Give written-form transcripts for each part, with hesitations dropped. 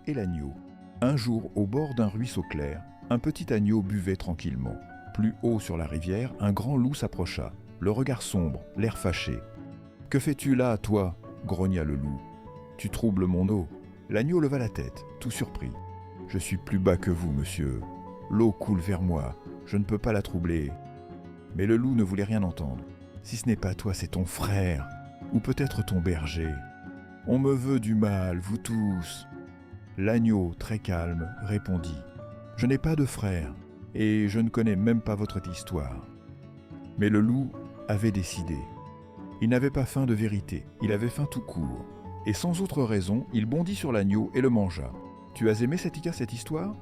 et l'agneau. Un jour, au bord d'un ruisseau clair, un petit agneau buvait tranquillement. Plus haut sur la rivière, un grand loup s'approcha, le regard sombre, l'air fâché. « Que fais-tu là, toi » grogna le loup. « Tu troubles mon eau. » L'agneau leva la tête, tout surpris. « Je suis plus bas que vous, monsieur. L'eau coule vers moi, je ne peux pas la troubler. » Mais le loup ne voulait rien entendre. « Si ce n'est pas toi, c'est ton frère, ou peut-être ton berger. On me veut du mal, vous tous. » L'agneau, très calme, répondit « Je n'ai pas de frère, et je ne connais même pas votre histoire. » Mais le loup avait décidé. Il n'avait pas faim de vérité, il avait faim tout court. Et sans autre raison, il bondit sur l'agneau et le mangea. Tu as aimé cette histoire ?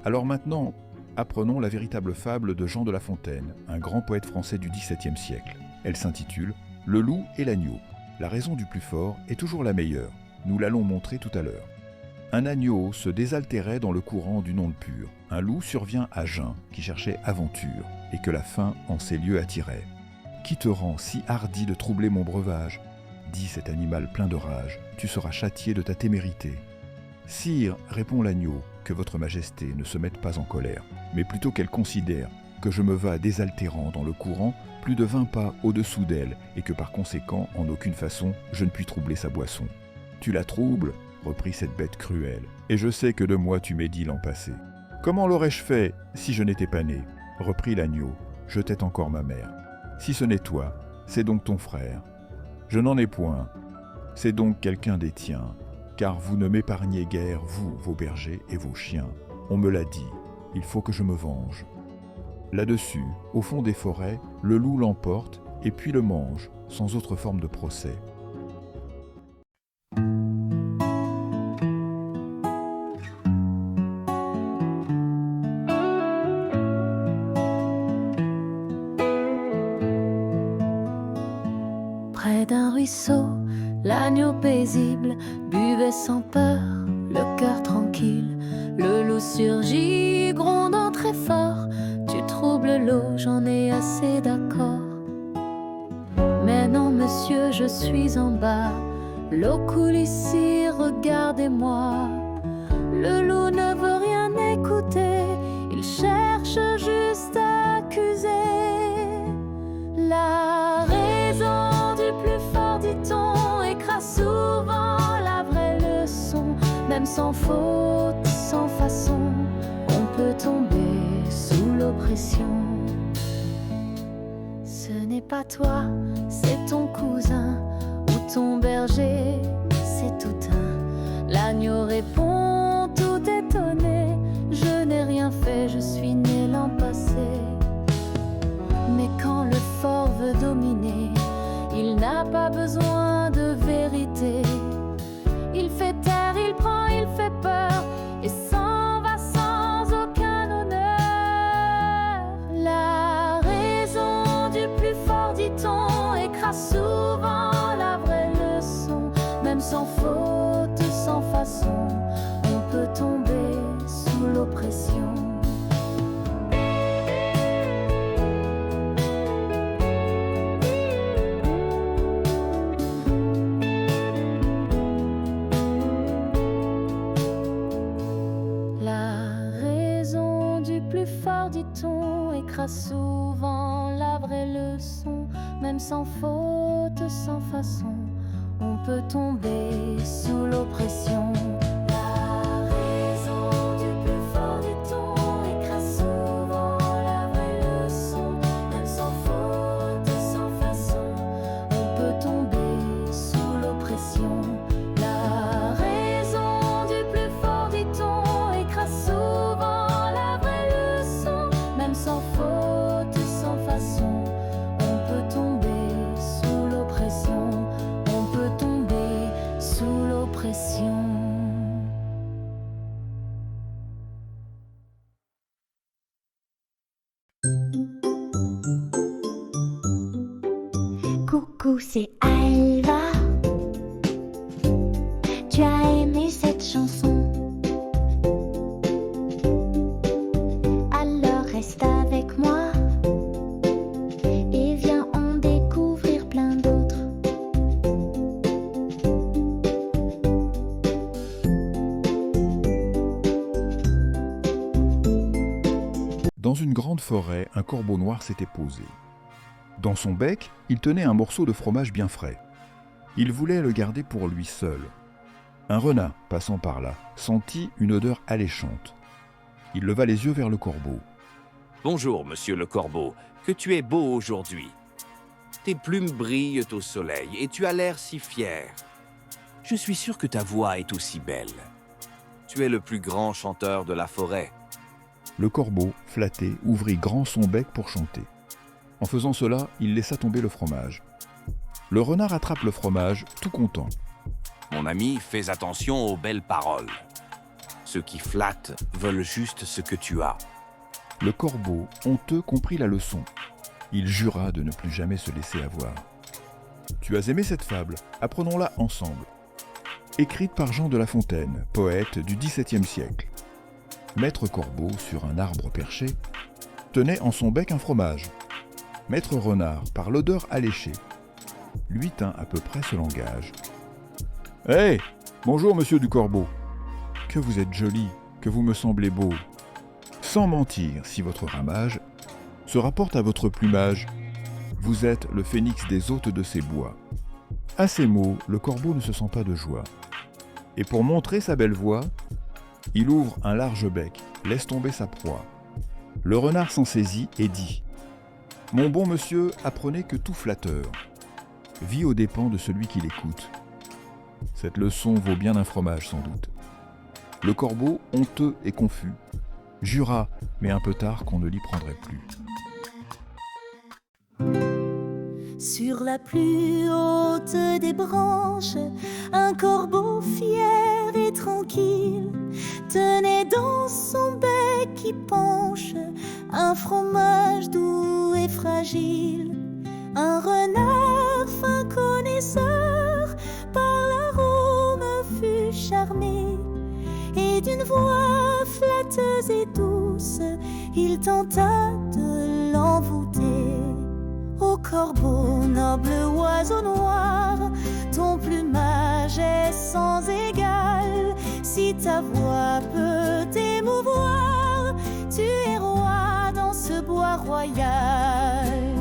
Alors maintenant, apprenons la véritable fable de Jean de La Fontaine, un grand poète français du XVIIe siècle. Elle s'intitule « Le loup et l'agneau ». La raison du plus fort est toujours la meilleure. Nous l'allons montrer tout à l'heure. Un agneau se désaltérait dans le courant d'une onde pure. Un loup survient à jeun, qui cherchait aventure, et que la faim en ces lieux attirait. « Qui te rend si hardi de troubler mon breuvage ?» dit cet animal plein de rage. « Tu seras châtié de ta témérité. » « Sire, répond l'agneau, que votre majesté ne se mette pas en colère, mais plutôt qu'elle considère que je me vas désaltérant dans le courant plus de 20 pas au-dessous d'elle, et que par conséquent, en aucune façon, je ne puis troubler sa boisson. Tu la troubles, reprit cette bête cruelle, et je sais que de moi tu m'es dit l'an passé. Comment l'aurais-je fait si je n'étais pas né ? Reprit l'agneau, je tête encore ma mère. Si ce n'est toi, c'est donc ton frère. Je n'en ai point, c'est donc quelqu'un des tiens, car vous ne m'épargnez guère, vous, vos bergers et vos chiens. On me l'a dit, il faut que je me venge. Là-dessus, au fond des forêts, le loup l'emporte et puis le mange, sans autre forme de procès. Près d'un ruisseau, l'agneau paisible buvait sans peur, le cœur tranquille. Le loup surgit, grondant très fort. Tu troubles l'eau, j'en ai assez d'accord. Mais non, monsieur, je suis en bas. L'eau coule ici, regardez-moi. Le loup ne veut rien écouter, il cherche juste à accuser. La raison du plus fort, dit-on, écrase souvent la vraie leçon. Même sans faute, sans façon, on peut tomber sous l'oppression. Ce n'est pas toi, c'est ton cousin ou ton berger, c'est tout un. L'agneau répond tout étonné, je n'ai rien fait, je suis né l'an passé. Mais quand le fort veut dominer, il n'a pas besoin de vérité. Il fait taire, il prend, il fait peur et s'en va sans aucun honneur. La raison du plus fort, dit-on, écrase souvent la vraie leçon. Même sans faute, sans façon, on peut tomber sous l'oppression. Dit-on, écrase souvent la vraie leçon. Même sans faute, sans façon, on peut tomber sous l'oppression. La raison du plus fort, dit-on, écrase souvent la vraie leçon. Même sans faute, sans façon, on peut tomber sous l'oppression. La raison du plus fort, dit-on, écrase souvent sans faute, sans façon, on peut tomber sous l'oppression, on peut tomber sous l'oppression. Coucou, c'est Alva. Tu as aimé cette chanson? Reste avec moi et viens en découvrir plein d'autres. grande forêt, un corbeau noir s'était posé. Dans son bec, il tenait un morceau de fromage bien frais. Il voulait le garder pour lui seul. Un renard, passant par là, sentit une odeur alléchante. Il leva les yeux vers le corbeau. « Bonjour, monsieur le corbeau, que tu es beau aujourd'hui. Tes plumes brillent au soleil et tu as l'air si fier. Je suis sûr que ta voix est aussi belle. Tu es le plus grand chanteur de la forêt. » Le corbeau, flatté, ouvrit grand son bec pour chanter. En faisant cela, il laissa tomber le fromage. Le renard attrape le fromage, tout content. « Mon ami, fais attention aux belles paroles. Ceux qui flattent veulent juste ce que tu as. » Le corbeau, honteux, comprit la leçon. Il jura de ne plus jamais se laisser avoir. Tu as aimé cette fable, apprenons-la ensemble. Écrite par Jean de La Fontaine, poète du XVIIe siècle. Maître Corbeau, sur un arbre perché, tenait en son bec un fromage. Maître Renard, par l'odeur alléchée, lui tint à peu près ce langage. « Hé, bonjour monsieur du Corbeau. Que vous êtes joli, que vous me semblez beau. Sans mentir, si votre ramage se rapporte à votre plumage, vous êtes le phénix des hôtes de ces bois. » À ces mots, le corbeau ne se sent pas de joie. Et pour montrer sa belle voix, il ouvre un large bec, laisse tomber sa proie. Le renard s'en saisit et dit « Mon bon monsieur, apprenez que tout flatteur vit aux dépens de celui qui l'écoute. Cette leçon vaut bien un fromage sans doute. » Le corbeau, honteux et confus, jura, mais un peu tard, qu'on ne l'y prendrait plus. Sur la plus haute des branches, un corbeau fier et tranquille tenait dans son bec qui penche un fromage doux et fragile. Un renard fin connaisseur par l'arôme fut charmé, et d'une voix flatteuse et douce il tenta de l'envoûter. Ô corbeau, noble oiseau noir, ton plumage est sans égal. Si ta voix peut t'émouvoir, tu es roi dans ce bois royal.